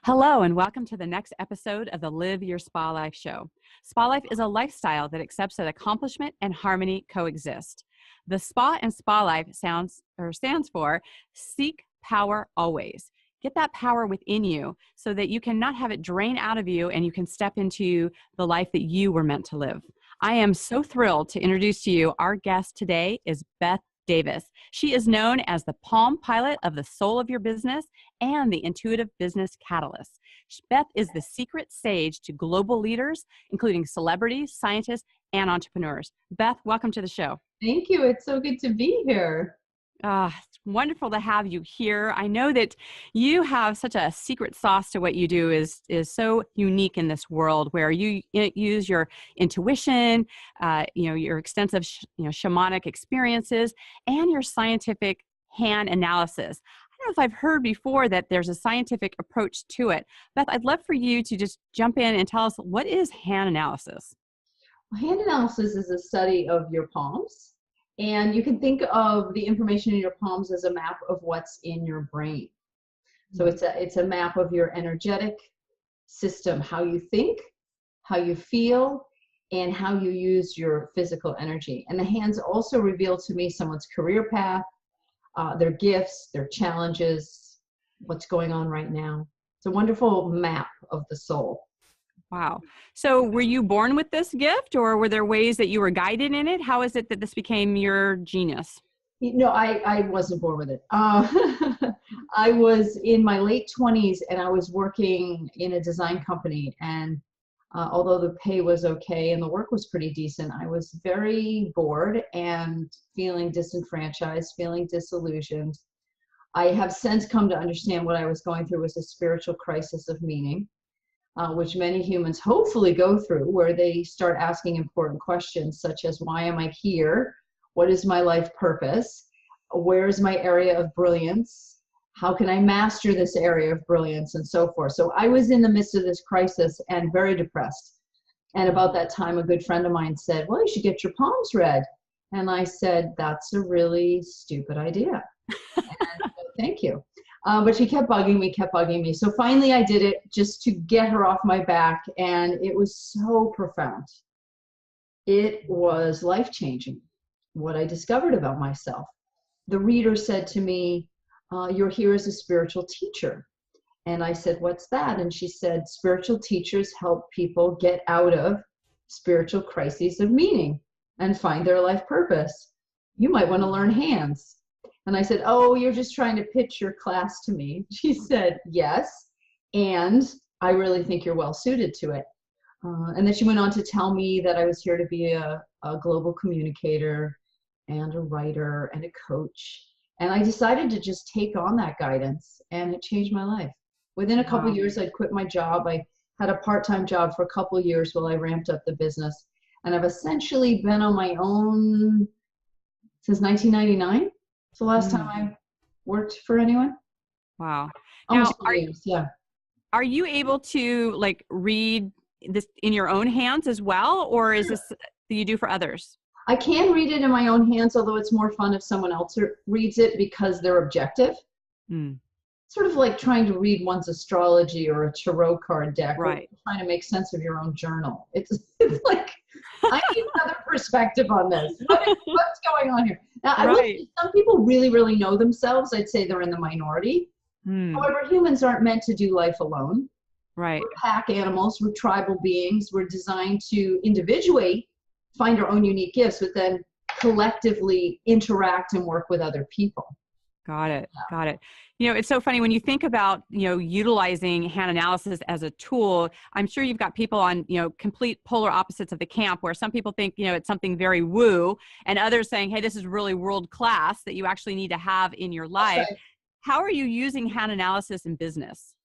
Hello, and welcome to the next episode of the Live Your Spa Life show. Spa life is a lifestyle that accepts that accomplishment and harmony coexist. The spa and spa life stands for seek power always. Get that power within you so that you can not have it drain out of you and you can step into the life that you were meant to live. I am so thrilled to introduce to you our guest today is Baeth Davis. She is known as the Palm Pilot of the Soul of Your Business and the Intuitive Business Catalyst. Baeth is the secret sage to global leaders, including celebrities, scientists, and entrepreneurs. Baeth, welcome to the show. Thank you. It's so good to be here. It's wonderful to have you here. I know that you have such a secret sauce to what you do is so unique in this world where you use your intuition, your extensive shamanic experiences, and your scientific hand analysis. I don't know if I've heard before that there's a scientific approach to it. Baeth, I'd love for you to just jump in and tell us, what is hand analysis? Hand analysis is a study of your palms. And you can think of the information in your palms as a map of what's in your brain. So it's a map of your energetic system, how you think, how you feel, and how you use your physical energy. And the hands also reveal to me someone's career path, their gifts, their challenges, what's going on right now. It's a wonderful map of the soul. Wow. So were you born with this gift, or were there ways that you were guided in it? How is it that this became your genius? No, I wasn't born with it. I was in my late 20s and I was working in a design company. And although the pay was okay and the work was pretty decent, I was very bored and feeling disenfranchised, feeling disillusioned. I have since come to understand what I was going through was a spiritual crisis of meaning. Which many humans hopefully go through, where they start asking important questions such as, why am I here? What is my life purpose? Where is my area of brilliance? How can I master this area of brilliance, and so forth? So I was in the midst of this crisis and very depressed. And about that time, a good friend of mine said, well, you should get your palms read. And I said, that's a really stupid idea. And thank you. But she kept bugging me. So finally I did it just to get her off my back. And it was so profound. It was life-changing, what I discovered about myself. The reader said to me, you're here as a spiritual teacher. And I said, what's that? And she said, spiritual teachers help people get out of spiritual crises of meaning and find their life purpose. You might want to learn hands. And I said, oh, you're just trying to pitch your class to me. She said, yes, and I really think you're well suited to it. And then she went on to tell me that I was here to be a global communicator and a writer and a coach. And I decided to just take on that guidance, and it changed my life. Within a couple of years, I'd quit my job. I had a part-time job for a couple of years while I ramped up the business. And I've essentially been on my own since 1999. It's the last time I worked for anyone. Wow. Almost Now, years, yeah. Are you able to read this in your own hands as well? Or is this that you do for others? I can read it in my own hands, although it's more fun if someone else reads it because they're objective. Sort of like trying to read one's astrology or a tarot card deck, right? Trying to make sense of your own journal. It's like, I need another perspective on this. What's going on here? Now, I would say some people really, really know themselves. I'd say they're in the minority. However, humans aren't meant to do life alone. Right. We're pack animals. We're tribal beings. We're designed to individually find our own unique gifts, but then collectively interact and work with other people. Got it. Got it. It's so funny when you think about, utilizing hand analysis as a tool. I'm sure you've got people on, complete polar opposites of the camp, where some people think, it's something very woo, and others saying, hey, this is really world class that you actually need to have in your life. Right. How are you using hand analysis in business?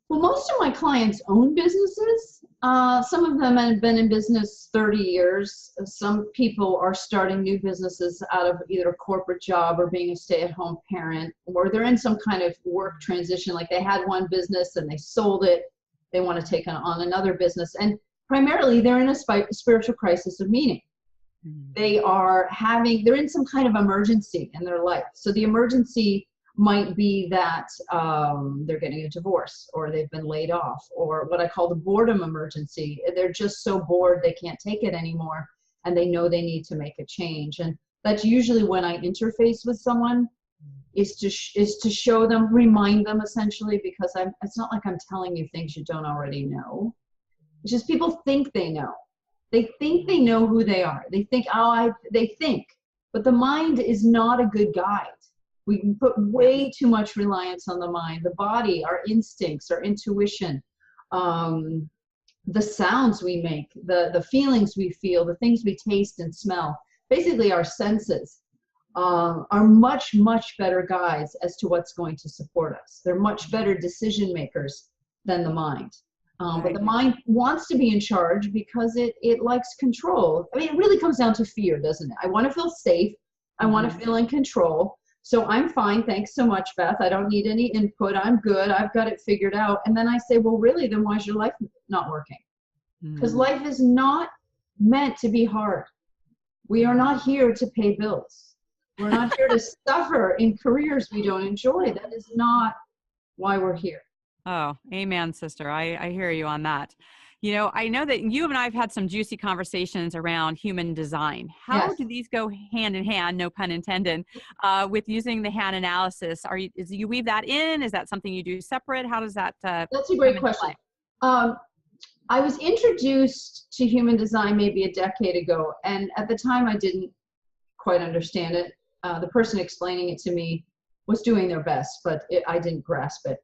Well, most of my clients own businesses. Some of them have been in business 30 years. Some people are starting new businesses out of either a corporate job or being a stay-at-home parent, or they're in some kind of work transition, like they had one business and they sold it. They want to take on another business. And primarily, they're in a spiritual crisis of meaning. They're in some kind of emergency in their life. So the emergency might be that they're getting a divorce, or they've been laid off, or what I call the boredom emergency. They're just so bored they can't take it anymore, and they know they need to make a change. And that's usually when I interface with someone, is to show them, remind them essentially, because it's not like I'm telling you things you don't already know. It's just people think they know. They think they know who they are. They think, they think, but the mind is not a good guide. We can put way too much reliance on the mind, the body, our instincts, our intuition, the sounds we make, the feelings we feel, the things we taste and smell. Basically, our senses are much, much better guides as to what's going to support us. They're much better decision makers than the mind. But the mind wants to be in charge because it likes control. I mean, it really comes down to fear, doesn't it? I want to feel safe. I want to feel in control. So I'm fine, thanks so much, Beth. I don't need any input. I'm good. I've got it figured out. And then I say, well, really, then why is your life not working? Because life is not meant to be hard. We are not here to pay bills. We're not here to suffer in careers we don't enjoy. That is not why we're here. Oh, amen, sister. I hear you on that. You know, I know that you and I have had some juicy conversations around human design. How do these go hand in hand, no pun intended, with using the hand analysis? You weave that in? Is that something you do separate? How does that? That's a great question. I was introduced to human design maybe a decade ago, and at the time I didn't quite understand it. The person explaining it to me was doing their best, but I didn't grasp it.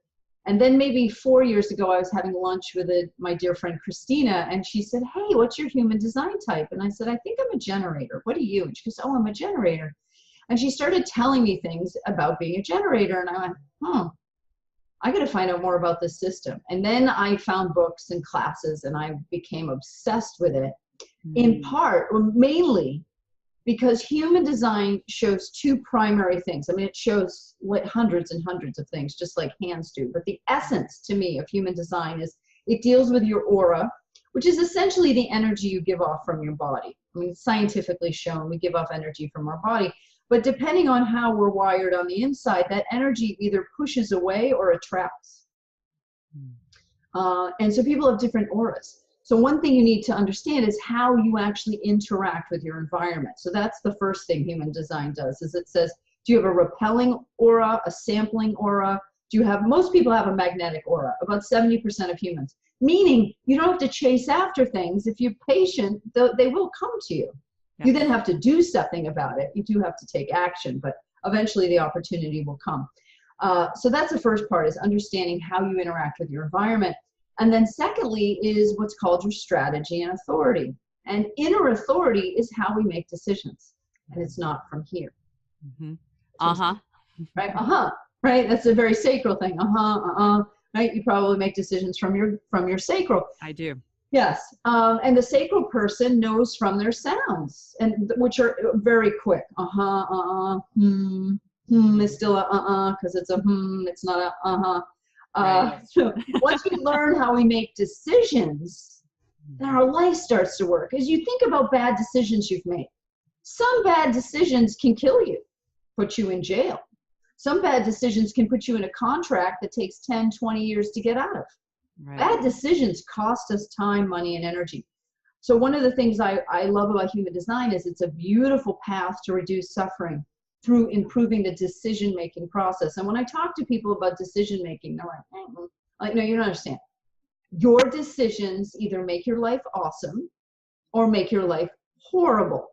And then maybe 4 years ago, I was having lunch with my dear friend Christina, and she said, hey, what's your human design type? And I said, I think I'm a generator. What are you? And she goes, oh, I'm a generator. And she started telling me things about being a generator. And I went, I got to find out more about this system. And then I found books and classes, and I became obsessed with it, in part, or mainly, because human design shows two primary things. I mean, it shows hundreds and hundreds of things, just like hands do. But the essence, to me, of human design is it deals with your aura, which is essentially the energy you give off from your body. I mean, it's scientifically shown we give off energy from our body. But depending on how we're wired on the inside, that energy either pushes away or attracts. And so people have different auras. So one thing you need to understand is how you actually interact with your environment. So that's the first thing human design does, is it says, do you have a repelling aura, a sampling aura? Most people have a magnetic aura, about 70% of humans, meaning you don't have to chase after things. If you're patient, they will come to you. Yeah. You then have to do something about it. You do have to take action, but eventually the opportunity will come. So that's the first part, is understanding how you interact with your environment. And then secondly is what's called your strategy and authority. And inner authority is how we make decisions. And it's not from here. Right? Right? That's a very sacral thing. Right? You probably make decisions from your sacral. I do. Yes. And the sacral person knows from their sounds, and which are very quick. Is still a because it's a it's not a Right. So once we learn how we make decisions, then our life starts to work. As you think about bad decisions you've made, some bad decisions can kill you, put you in jail. Some bad decisions can put you in a contract that takes 10, 20 years to get out of. Right. Bad decisions cost us time, money, and energy. So one of the things I love about human design is it's a beautiful path to reduce suffering through improving the decision-making process. And when I talk to people about decision-making, they're like, no, you don't understand. Your decisions either make your life awesome or make your life horrible.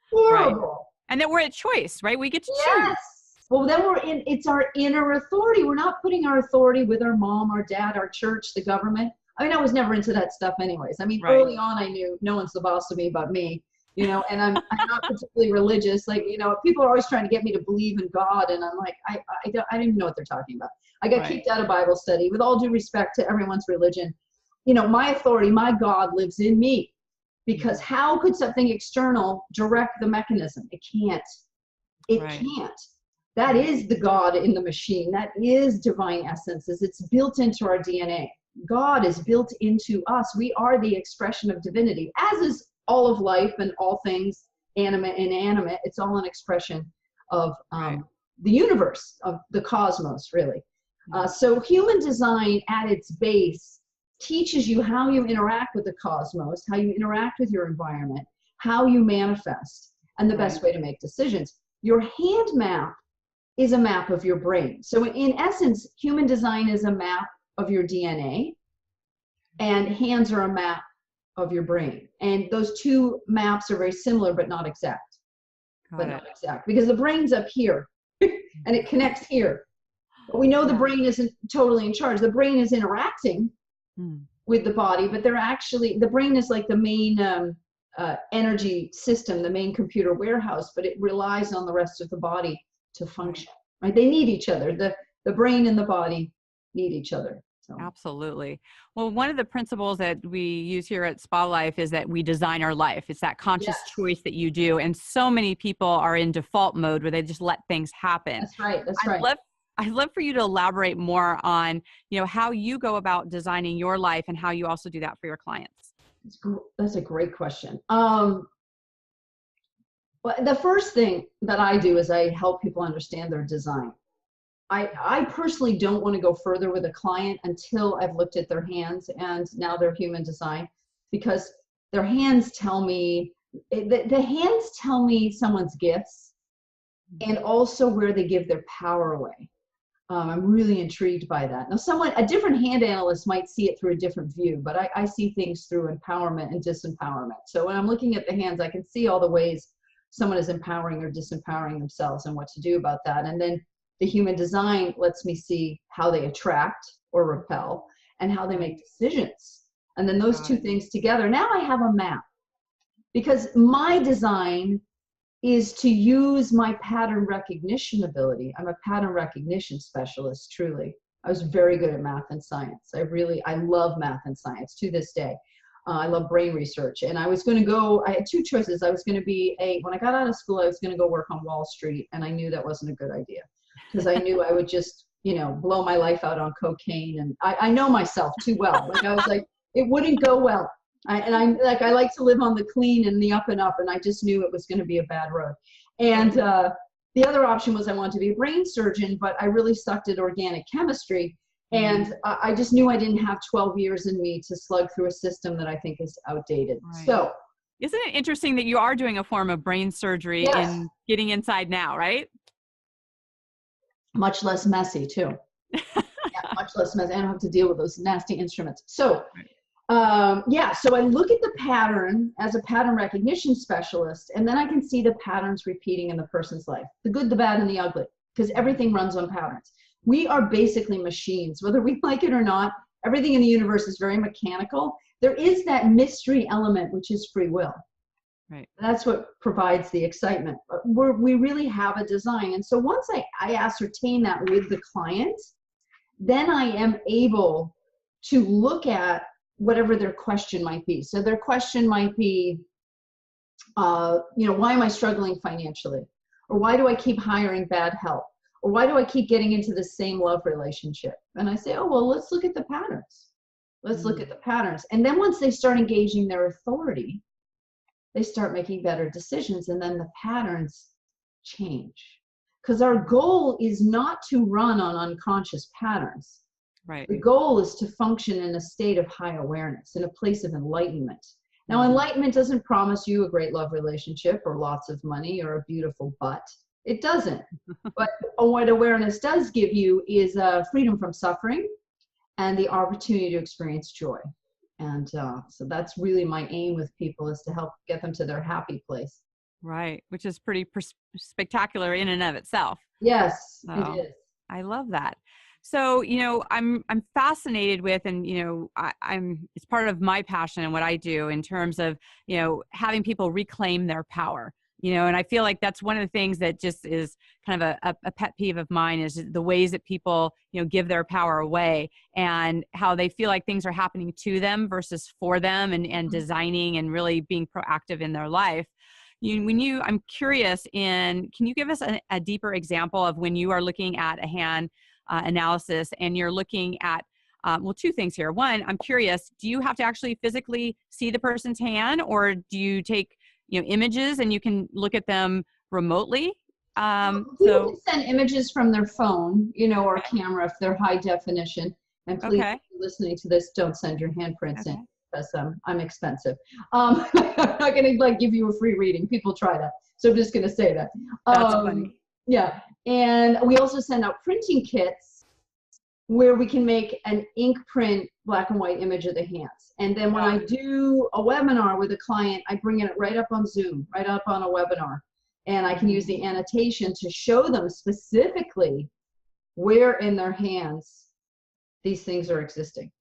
Horrible. Right. And then we're at choice, right? We get to choose. Well, then it's our inner authority. We're not putting our authority with our mom, our dad, our church, the government. I mean, I was never into that stuff anyways. I mean, early on, I knew no one's the boss of me but me. You know, and I'm not particularly religious. Like, you know, people are always trying to get me to believe in God. And I'm like, I don't even know what they're talking about. I got kicked out of Bible study. With all due respect to everyone's religion, you know, my authority, my God lives in me. Because how could something external direct the mechanism? It can't. It can't. That is the God in the machine. That is divine essences. It's built into our DNA. God is built into us. We are the expression of divinity, as is all of life and all things animate and inanimate. It's all an expression of the universe, of the cosmos, really. So human design at its base teaches you how you interact with the cosmos, how you interact with your environment, how you manifest, and the best way to make decisions. Your hand map is a map of your brain. So in essence, human design is a map of your DNA, and hands are a map of your brain. And those two maps are very similar, but not exact. Not exact, because the brain's up here and it connects here. But we know the brain isn't totally in charge. The brain is interacting with the body, but the brain is like the main energy system, the main computer warehouse, but it relies on the rest of the body to function, right? They need each other. The brain and the body need each other. So. Absolutely. Well, one of the principles that we use here at Spalife is that we design our life. It's that conscious choice that you do. And so many people are in default mode where they just let things happen. That's right. That's right. I'd love for you to elaborate more on, how you go about designing your life and how you also do that for your clients. That's a great question. Well, the first thing that I do is I help people understand their design. I personally don't want to go further with a client until I've looked at their hands and now their human design, because their hands tell me, the hands tell me someone's gifts and also where they give their power away. I'm really intrigued by that. Now, a different hand analyst might see it through a different view, but I see things through empowerment and disempowerment. So when I'm looking at the hands, I can see all the ways someone is empowering or disempowering themselves and what to do about that. And then the human design lets me see how they attract or repel and how they make decisions. And then those two things together, now I have a map, because my design is to use my pattern recognition ability. I'm a pattern recognition specialist, truly. I was very good at math and science. I love math and science to this day. I love brain research. And I had two choices. When I got out of school, I was going to go work on Wall Street. And I knew that wasn't a good idea, because I knew I would just, blow my life out on cocaine. And I know myself too well. Like, I was like, it wouldn't go well. I like to live on the clean and the up and up. And I just knew it was going to be a bad road. And the other option was I wanted to be a brain surgeon, but I really sucked at organic chemistry. And I just knew I didn't have 12 years in me to slug through a system that I think is outdated. Right. So, isn't it interesting that you are doing a form of brain surgery and getting inside now, right? Much less messy too. Much less messy. I don't have to deal with those nasty instruments. So, so I look at the pattern as a pattern recognition specialist, and then I can see the patterns repeating in the person's life, the good, the bad, and the ugly, because everything runs on patterns. We are basically machines, whether we like it or not. Everything in the universe is very mechanical. There is that mystery element, which is free will. Right. That's what provides the excitement. We really have a design. And so once I ascertain that with the client, then I am able to look at whatever their question might be. So their question might be, why am I struggling financially? Or why do I keep hiring bad help? Or why do I keep getting into the same love relationship? And I say, let's look at the patterns. Let's look at the patterns. And then once they start engaging their authority, they start making better decisions, and then the patterns change. Because our goal is not to run on unconscious patterns. Right. The goal is to function in a state of high awareness, in a place of enlightenment. Now, enlightenment doesn't promise you a great love relationship or lots of money or a beautiful butt. It doesn't. But what awareness does give you is freedom from suffering and the opportunity to experience joy. And so that's really my aim with people, is to help get them to their happy place. Right. Which is pretty spectacular in and of itself. Yes, it is. I love that. So, I'm fascinated with, and, it's part of my passion and what I do in terms of, having people reclaim their power, and I feel like that's one of the things that just is kind of a pet peeve of mine, is the ways that people, give their power away and how they feel like things are happening to them versus for them, and designing and really being proactive in their life. I'm curious can you give us a deeper example of when you are looking at a hand analysis and you're looking at, two things here. One, I'm curious, do you have to actually physically see the person's hand, or do you take, images and you can look at them remotely? People can send images from their phone, or Okay. camera if they're high definition. And please, Okay. if you're listening to this, don't send your handprints in Okay. because I'm expensive. I'm not going to give you a free reading. People try that. So I'm just going to say that. That's funny. Yeah. And we also send out printing kits where we can make an ink print black and white image of the hands. And then when I do a webinar with a client, I bring it right up on Zoom, right up on a webinar. And I can use the annotation to show them specifically where in their hands these things are existing.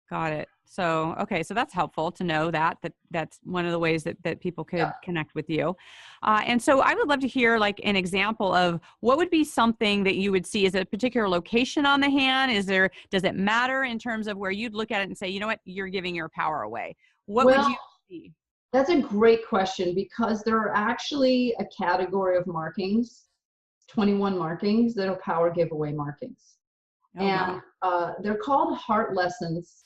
Got it. So, okay. So that's helpful to know that's one of the ways that people could connect with you. And so I would love to hear like an example of what would be something that you would see. Is it a particular location on the hand? Does it matter in terms of where you'd look at it and say, you know what, you're giving your power away? What would you see? That's a great question because there are actually a category of markings, 21 markings that are power giveaway markings. Oh, and wow. They're called heart lessons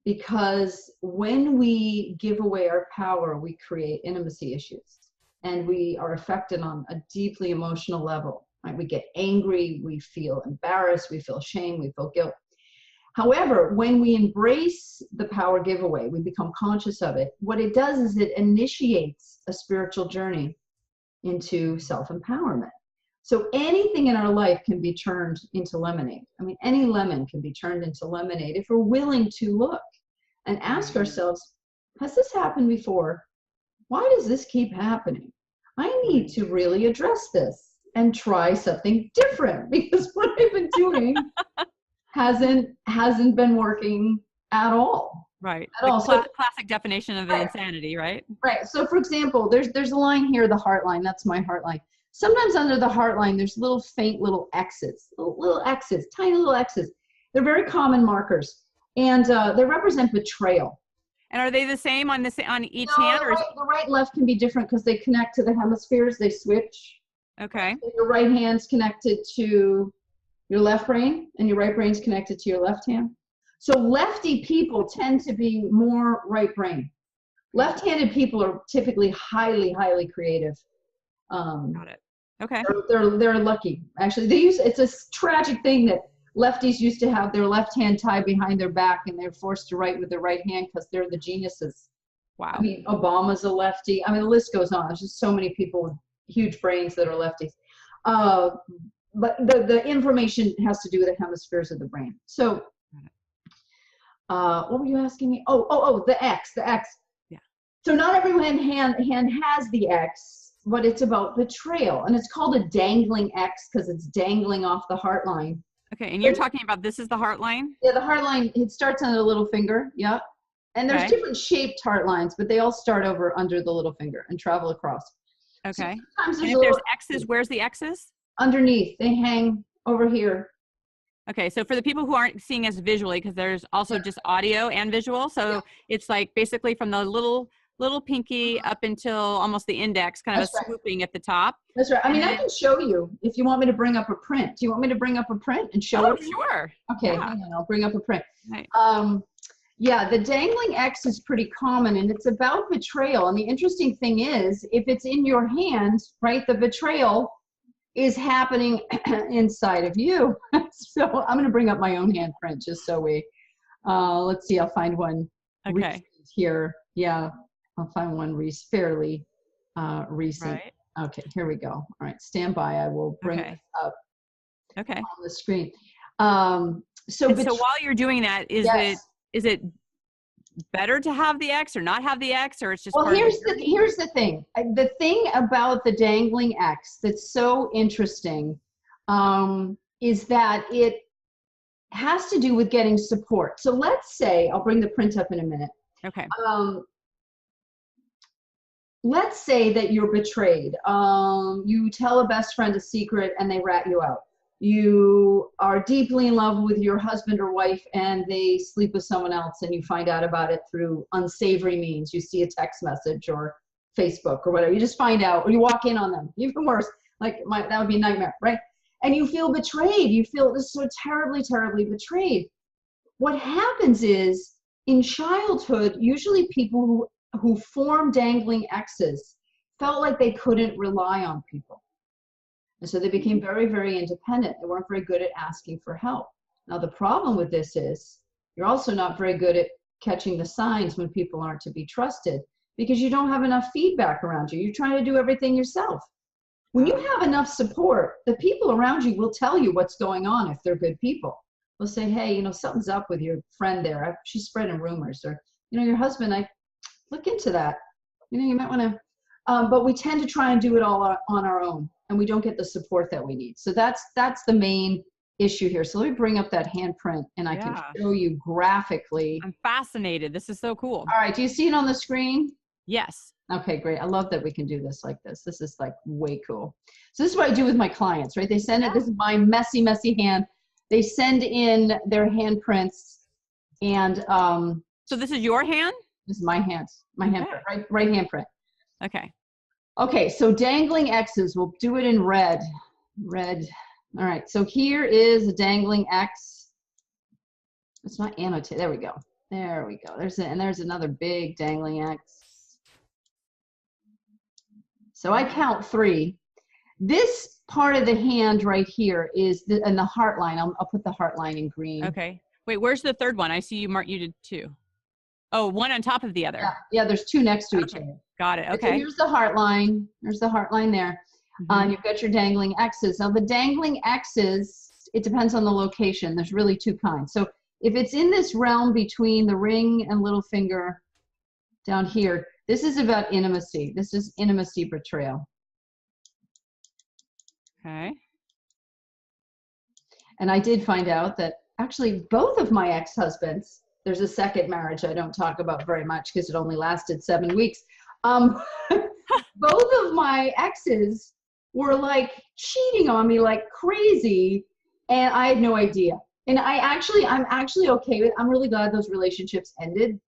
because when we give away our power, we create intimacy issues and we are affected on a deeply emotional level. Right? We get angry, we feel embarrassed, we feel shame, we feel guilt. However, when we embrace the power giveaway, we become conscious of it. What it does is it initiates a spiritual journey into self-empowerment. So anything in our life can be turned into lemonade. I mean, any lemon can be turned into lemonade if we're willing to look and ask ourselves, has this happened before? Why does this keep happening? I need to really address this and try something different because what I've been doing hasn't been working at all. Right. At all. So, classic definition of insanity, right? Right. So for example, there's a line here, the heart line. That's my heart line. Sometimes under the heart line, there's little faint little X's, little X's, tiny little X's. They're very common markers, and they represent betrayal. And are they the same on each No, hand? the right and left can be different because they connect to the hemispheres. They switch. Okay. So your right hand's connected to your left brain, and your right brain's connected to your left hand. So lefty people tend to be more right brain. Left-handed people are typically highly, highly creative. Got it. Okay. They're lucky. Actually, it's a tragic thing that lefties used to have their left hand tied behind their back and they're forced to write with their right hand because they're the geniuses. Wow. I mean, Obama's a lefty. I mean, the list goes on. There's just so many people with huge brains that are lefties. But the information has to do with the hemispheres of the brain. So, what were you asking me? The X. Yeah. So not every hand has the X, but it's about betrayal, and it's called a dangling X because it's dangling off the heart line. Okay, and you're talking about this is the heart line? Yeah, the heart line, it starts on the little finger. Yeah. And there's different shaped heart lines, but they all start over under the little finger and travel across. Okay. So and if there's X's, where's the X's? Underneath. They hang over here. Okay, so for the people who aren't seeing us visually, because there's also just audio and visual, so it's like basically from the little pinky up until almost the index, kind of a swooping at the top. That's right. I mean, I can show you if you want me to bring up a print. Do you want me to bring up a print and show it? Sure. Okay, hang on, I'll bring up a print. Right. Yeah, the dangling X is pretty common, and it's about betrayal. And the interesting thing is, if it's in your hand, right, the betrayal is happening inside of you. So I'm going to bring up my own handprint just so we, let's see, I'll find one here. Yeah, I'll find one recent. Right. Okay, here we go. All right, stand by. I will bring this up on the screen. So while you're doing that, is it better to have the X or not have the X, or it's just here's the thing. The thing about the dangling X that's so interesting is that it has to do with getting support. So let's say, I'll bring the print up in a minute. Okay. Let's say that you're betrayed. You tell a best friend a secret and they rat you out. You are deeply in love with your husband or wife and they sleep with someone else and you find out about it through unsavory means. You see a text message or Facebook or whatever. You just find out, or you walk in on them. Even worse, that would be a nightmare, right? And you feel betrayed. You feel so terribly, terribly betrayed. What happens is, in childhood, usually people who form dangling X's felt like they couldn't rely on people. And so they became very, very independent. They weren't very good at asking for help. Now, the problem with this is you're also not very good at catching the signs when people aren't to be trusted because you don't have enough feedback around you. You're trying to do everything yourself. When you have enough support, the people around you will tell you what's going on if they're good people. They'll say, hey, something's up with your friend there. She's spreading rumors. Or, your husband, I look into that. You might want to. But we tend to try and do it all on our own, and we don't get the support that we need. So that's the main issue here. So let me bring up that handprint, and I can show you graphically. I'm fascinated. This is so cool. All right. Do you see it on the screen? Yes. Okay, great. I love that we can do this like this. This is like way cool. So this is what I do with my clients, right? They send it. This is my messy, messy hand. They send in their handprints, and so this is your hand? This is my hands, my handprint, right handprint. Okay. Okay, so dangling X's. We'll do it in red. Red. All right. So here is a dangling X. It's not annotated. There we go. There we go. There's another big dangling X. So I count 3. This part of the hand right here is and the heart line. I'll put the heart line in green. Okay. Wait, where's the third one? I see you did 2. Oh, one on top of the other. Yeah, there's 2 next to each other. Got it. Okay. So here's the heart line. There's the heart line there. And you've got your dangling X's. Now the dangling X's, it depends on the location. There's really 2 kinds. So if it's in this realm between the ring and little finger down here, this is about intimacy. This is intimacy betrayal. Okay. And I did find out that actually both of my ex-husbands, there's a second marriage I don't talk about very much because it only lasted 7 weeks. Both of my exes were like cheating on me like crazy, and I had no idea. And I'm actually okay with it. I'm really glad those relationships ended.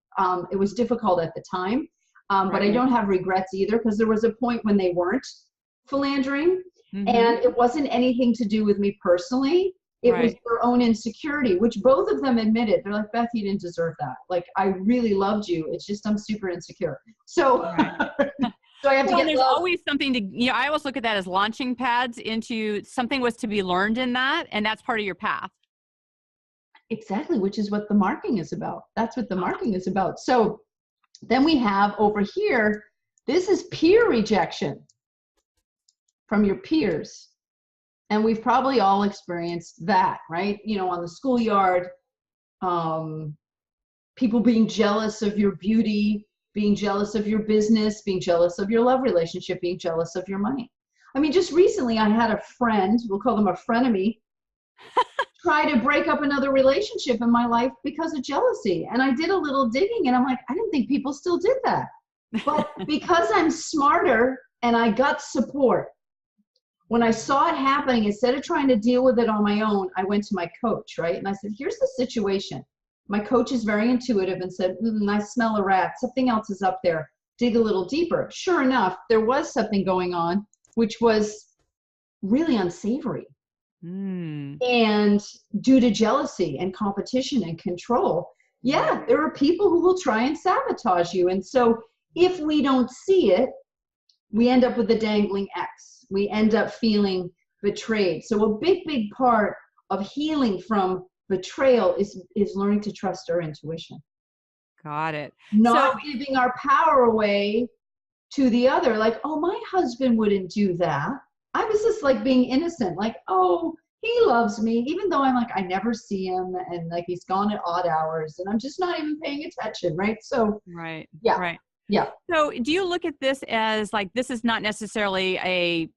It was difficult at the time, but I don't have regrets either because there was a point when they weren't philandering, and it wasn't anything to do with me personally. It was their own insecurity, which both of them admitted. They're like, Beth, you didn't deserve that. Like, I really loved you. It's just I'm super insecure. So, so I have to get there's love. always something to, I always look at that as launching pads into something was to be learned in that, and that's part of your path. Exactly, which is what the marking is about. That's what the marking is about. So then we have over here, this is peer rejection from your peers. And we've probably all experienced that, right? On the schoolyard, people being jealous of your beauty, being jealous of your business, being jealous of your love relationship, being jealous of your money. I mean, just recently I had a friend, we'll call them a frenemy, try to break up another relationship in my life because of jealousy. And I did a little digging and I'm like, I didn't think people still did that. But because I'm smarter and I got support, when I saw it happening, instead of trying to deal with it on my own, I went to my coach, right? And I said, here's the situation. My coach is very intuitive and said, I smell a rat. Something else is up there. Dig a little deeper. Sure enough, there was something going on, which was really unsavory. And due to jealousy and competition and control, there are people who will try and sabotage you. And so if we don't see it, we end up with a dangling X. We end up feeling betrayed. So a big, big part of healing from betrayal is learning to trust our intuition. Got it. Not giving our power away to the other. Like, oh, my husband wouldn't do that. I was just like being innocent. Like, oh, he loves me, even though I'm like, I never see him and like he's gone at odd hours and I'm just not even paying attention. Right. So, yeah. So do you look at this as like, this is not necessarily a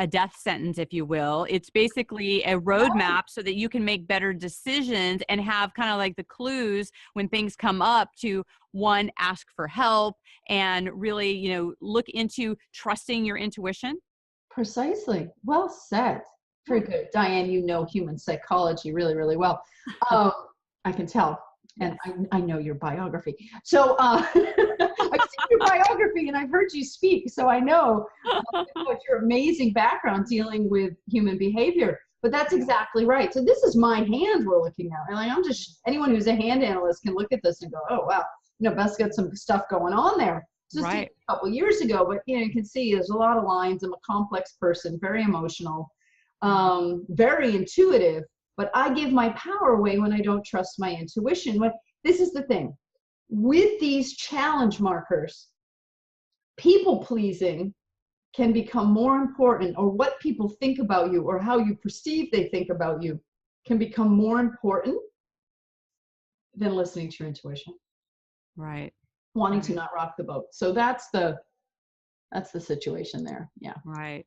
death sentence, if you will. It's basically a roadmap so that you can make better decisions and have kind of like the clues when things come up to, one, ask for help and really, look into trusting your intuition? Precisely. Well said. Very good. Diane, human psychology really, really well. I can tell. And I know your biography. So I've seen your biography and I've heard you speak. So I know your amazing background dealing with human behavior. But that's exactly right. So this is my hand we're looking at. And like, anyone who's a hand analyst can look at this and go, oh, wow, Beth's got some stuff going on there. This is Right. a couple years ago, but you can see there's a lot of lines. I'm a complex person, very emotional, very intuitive, but I give my power away when I don't trust my intuition. But this is the thing with these challenge markers, people pleasing can become more important, or what people think about you or how you perceive they think about you can become more important than listening to your intuition. Right. Wanting to not rock the boat. So that's the situation there. Yeah. Right.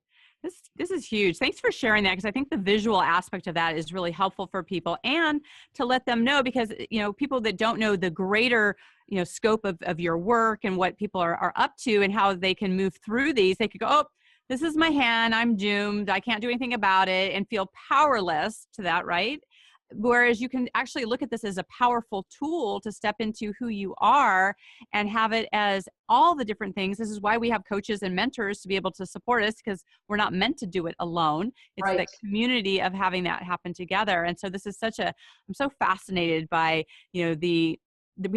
This is huge. Thanks for sharing that, because I think the visual aspect of that is really helpful for people, and to let them know, because people that don't know the greater scope of your work and what people are up to and how they can move through these, they could go, oh, this is my hand, I'm doomed, I can't do anything about it, and feel powerless to that, right? Whereas you can actually look at this as a powerful tool to step into who you are and have it as all the different things. This is why we have coaches and mentors to be able to support us, because we're not meant to do it alone. It's Right. that community of having that happen together. And so this is I'm so fascinated by, we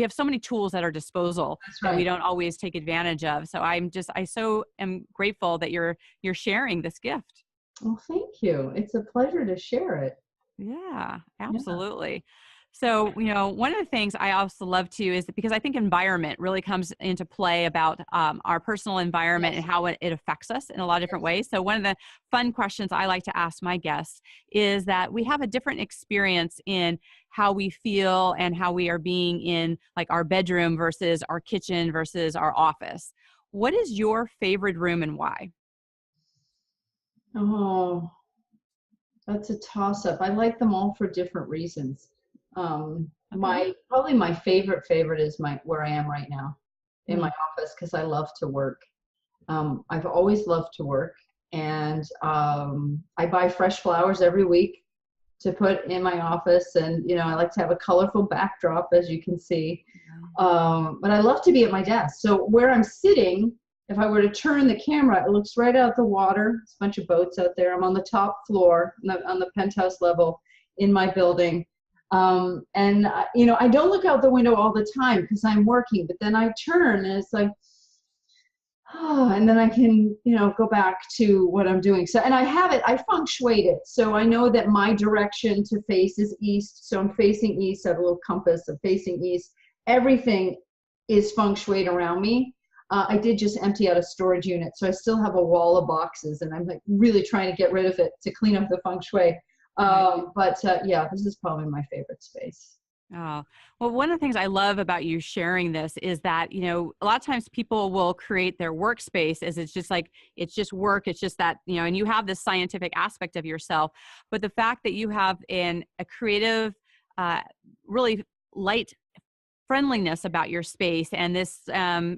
have so many tools at our disposal that we don't always take advantage of. So I so am grateful that you're sharing this gift. Well, thank you. It's a pleasure to share it. Yeah, absolutely. So, one of the things I also love too is that, because I think environment really comes into play about our personal environment and how it affects us in a lot of different ways. So one of the fun questions I like to ask my guests is that we have a different experience in how we feel and how we are being in like our bedroom versus our kitchen versus our office. What is your favorite room and why? Oh, that's a toss-up. I like them all for different reasons. Probably my favorite is where I am right now in my office, because I love to work. I've always loved to work, and I buy fresh flowers every week to put in my office, and I like to have a colorful backdrop, as you can see. But I love to be at my desk. So where I'm sitting, if I were to turn the camera, it looks right out the water. There's a bunch of boats out there. I'm on the top floor, on the penthouse level in my building. I don't look out the window all the time because I'm working, but then I turn and it's like, and then I can, go back to what I'm doing. So, and I feng shuied it. So I know that my direction to face is east. So I'm facing east. I have a little compass of facing east. Everything is feng shuied around me. I did just empty out a storage unit, so I still have a wall of boxes, and I'm like really trying to get rid of it to clean up the feng shui. This is probably my favorite space. Oh, well, one of the things I love about you sharing this is that, a lot of times people will create their workspace as it's just work. It's just that, and you have this scientific aspect of yourself, but the fact that you have a creative, really light friendliness about your space and this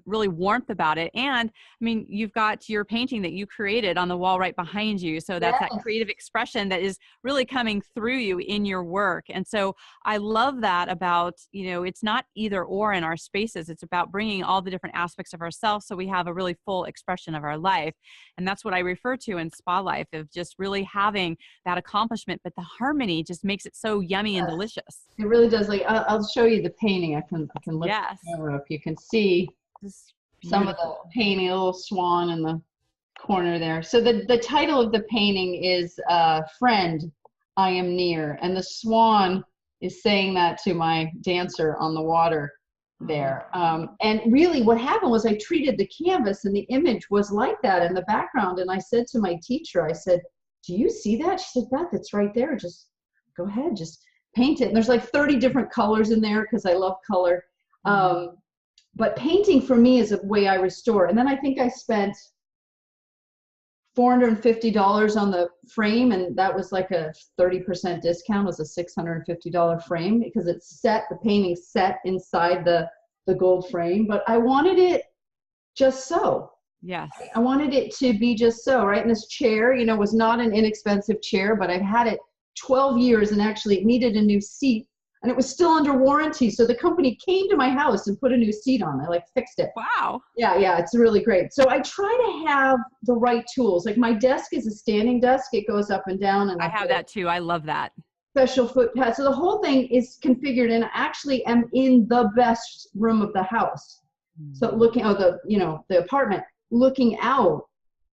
really warmth about it. And I mean, you've got your painting that you created on the wall right behind you. So that's that creative expression that is really coming through you in your work. And so I love that about, it's not either or in our spaces. It's about bringing all the different aspects of ourselves so we have a really full expression of our life. And that's what I refer to in Spalife, of just really having that accomplishment, but the harmony just makes it so yummy and delicious. It really does. Like, I'll show you the painting. I can lift the camera up. You can see some of the painting, a little swan in the corner there. So the title of the painting is Friend, I Am Near. And the swan is saying that to my dancer on the water there. And really what happened was I treated the canvas, and the image was like that in the background. And I said to my teacher, I said, do you see that? She said, Beth, it's right there. Just go ahead, just paint it. And there's like 30 different colors in there because I love color. But painting for me is a way I restore. And then I think I spent $450 on the frame, and that was like a 30% discount. It was a $650 frame because it's set, the painting set inside the gold frame. But I wanted it just so. Yes. I wanted it to be just so, right? And this chair, was not an inexpensive chair, but I've had it 12 years, and actually it needed a new seat, and it was still under warranty. So the company came to my house and put a new seat on. I fixed it. Wow. Yeah, it's really great. So I try to have the right tools. Like my desk is a standing desk. It goes up and down. And I have that too. I love that. Special foot pad. So the whole thing is configured, and I actually am in the best room of the house. So looking, oh, the apartment, looking out,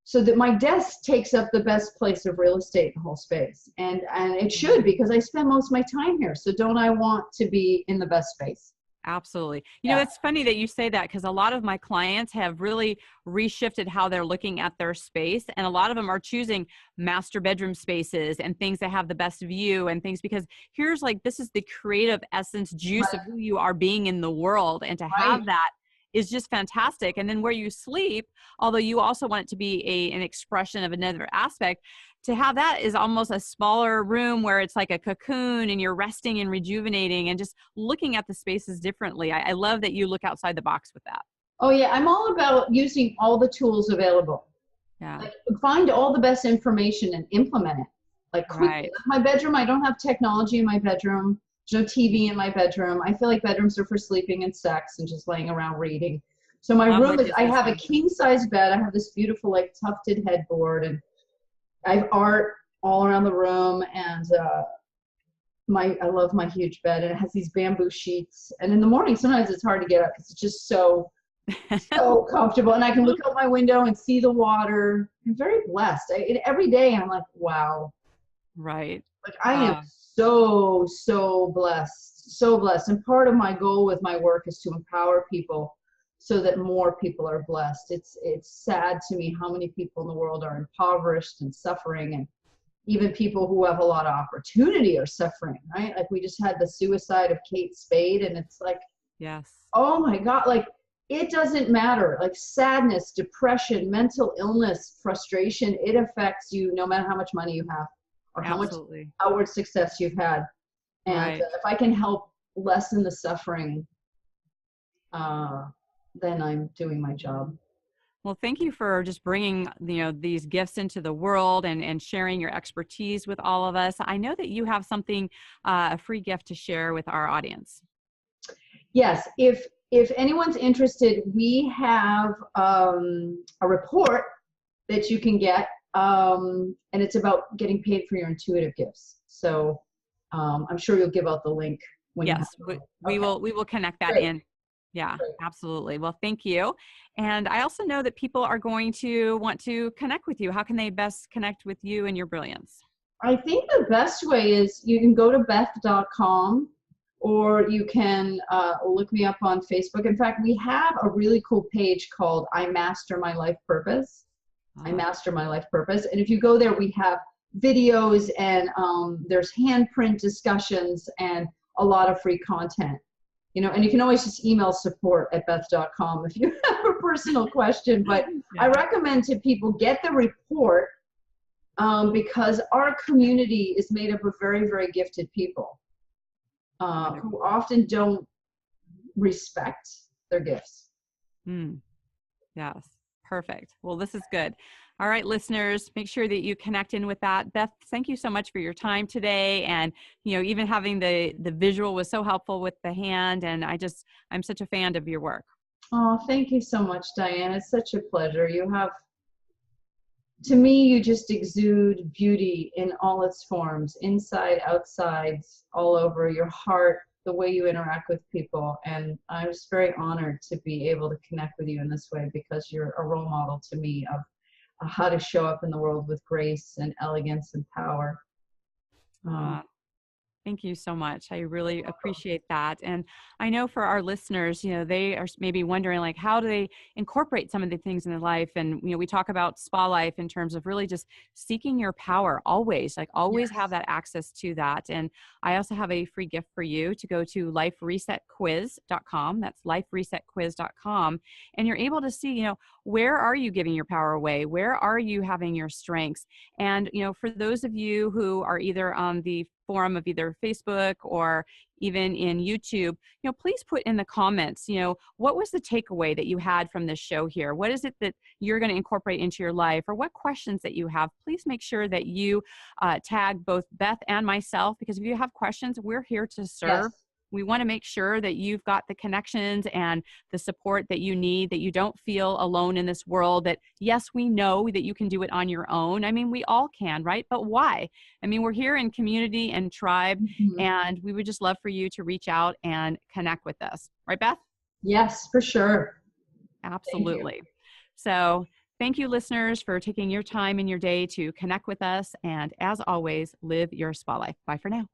so that my desk takes up the best place of real estate in the whole space. And it should, because I spend most of my time here. So don't I want to be in the best space? Absolutely. Yeah. It's funny that you say that, because a lot of my clients have really reshifted how they're looking at their space. And a lot of them are choosing master bedroom spaces and things that have the best view and things, because this is the creative essence juice of who you are being in the world. And to have that is just fantastic. And then where you sleep, although you also want it to be an expression of another aspect, to have that is almost a smaller room where it's like a cocoon and you're resting and rejuvenating and just looking at the spaces differently. I love that you look outside the box with that. Oh yeah, I'm all about using all the tools available. Yeah. Like, find all the best information and implement it. Like quickly. Right. My bedroom, I don't have technology in my bedroom. There's no TV in my bedroom. I feel like bedrooms are for sleeping and sex and just laying around reading. So my room is, I have a king size bed. I have this beautiful like tufted headboard, and I have art all around the room, and I love my huge bed, and it has these bamboo sheets. And in the morning, sometimes it's hard to get up because it's just so comfortable. And I can look out my window and see the water. I'm very blessed. Every day I'm like, wow. Right. Like I am so blessed, so blessed. And part of my goal with my work is to empower people so that more people are blessed. It's sad to me how many people in the world are impoverished and suffering, and even people who have a lot of opportunity are suffering, right? Like we just had the suicide of Kate Spade, and it's like, yes, oh my God, like it doesn't matter. Like sadness, depression, mental illness, frustration, it affects you no matter how much money you have or how much outward success you've had. And if I can help lessen the suffering, then I'm doing my job. Well, thank you for just bringing, these gifts into the world and sharing your expertise with all of us. I know that you have something, a free gift to share with our audience. Yes. If anyone's interested, we have a report that you can get, and it's about getting paid for your intuitive gifts. So I'm sure you'll give out the link. Yes, we will connect that in. Yeah, absolutely. Well, thank you. And I also know that people are going to want to connect with you. How can they best connect with you and your brilliance? I think the best way is you can go to Baeth.com, or you can look me up on Facebook. In fact, we have a really cool page called I Master My Life Purpose. I Master My Life Purpose. And if you go there, we have videos, and there's handprint discussions and a lot of free content. And you can always just email support@Baeth.com if you have a personal question. But I recommend to people get the report, because our community is made up of very, very gifted people who often don't respect their gifts. Yes, perfect. Well, this is good. All right, listeners, make sure that you connect in with that. Baeth, thank you so much for your time today. And, even having the visual was so helpful with the hand. And I'm such a fan of your work. Oh, thank you so much, Diane. It's such a pleasure. To me, you just exude beauty in all its forms, inside, outside, all over your heart, the way you interact with people. And I was very honored to be able to connect with you in this way, because you're a role model to me of how to show up in the world with grace and elegance and power. Thank you so much. I really appreciate that. And I know for our listeners, they are maybe wondering, like, how do they incorporate some of the things in their life? And, we talk about Spalife in terms of really just seeking your power always, have that access to that. And I also have a free gift for you to go to liferesetquiz.com. That's liferesetquiz.com. And you're able to see, where are you giving your power away? Where are you having your strengths? And, for those of you who are either on the forum of either Facebook or even in YouTube, please put in the comments, what was the takeaway that you had from this show here? What is it that you're going to incorporate into your life, or what questions that you have? Please make sure that you tag both Baeth and myself, because if you have questions, we're here to serve. Yes. We want to make sure that you've got the connections and the support that you need, that you don't feel alone in this world, that yes, we know that you can do it on your own. I mean, we all can, right? But why? I mean, we're here in community and tribe, and we would just love for you to reach out and connect with us. Right, Baeth? Yes, for sure. Thank you. Absolutely. So thank you, listeners, for taking your time in your day to connect with us. And as always, live your spa life. Bye for now.